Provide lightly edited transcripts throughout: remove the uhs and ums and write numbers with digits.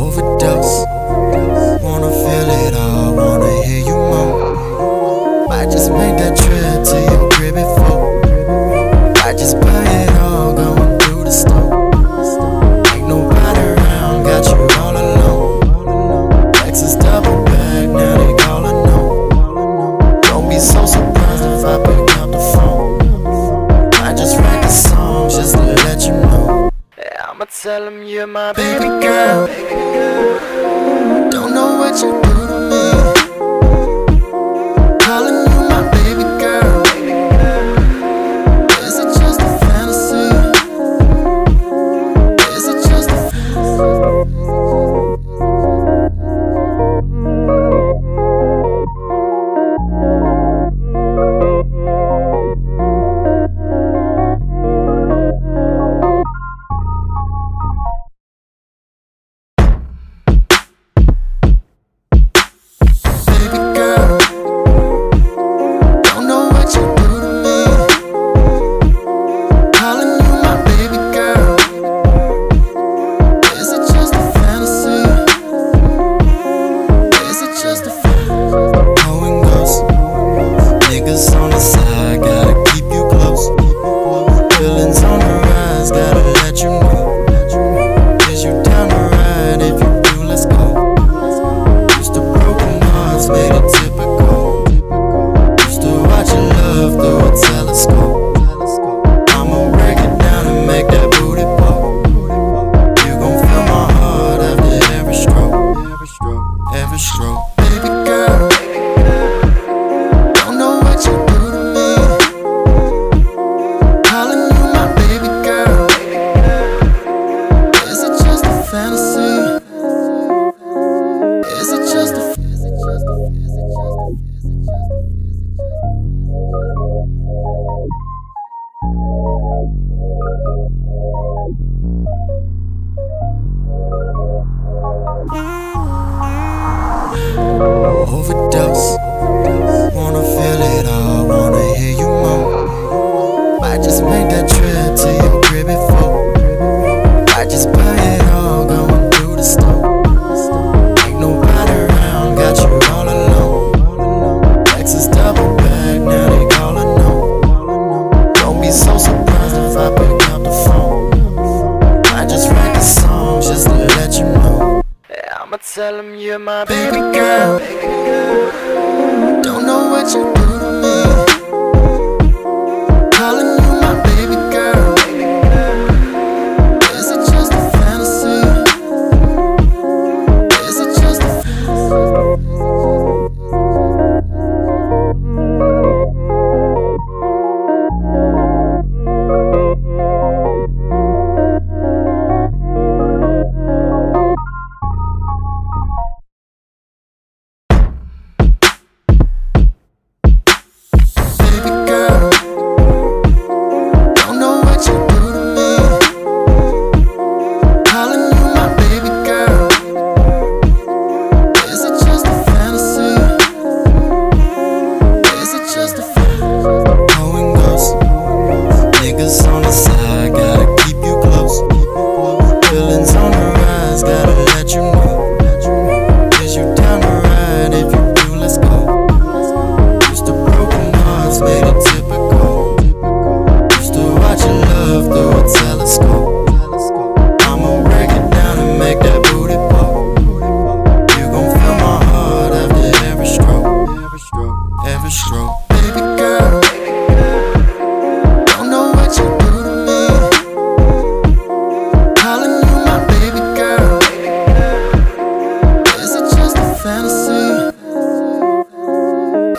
Overdose, wanna feel it all, wanna hear you moan. Might just make that trip to your crib before. I just buy it all, going through the store. Ain't nobody around, got you all alone. Texas double back, now they calling no. Don't be so surprised if I pick up the phone. I just write the songs just to let you know. I'ma tell him you're my baby girl. Don't know what you do to me. Calling you my baby girl. Is it just a fantasy? Is it just a fantasy? Overdose, wanna feel it all, wanna hear you moan. Might just make that trip to your crib before. I just buy it all, going through the store. Ain't nobody around, got you all alone. Texas double back, now they calling no. Don't be so surprised if I pick up the phone. I just write the songs just to let you know. I'ma tell him you're my baby girl. Don't know what you do to me. Calling you my baby girl. Is it just a fantasy? Is it just a fantasy?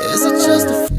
Is it just a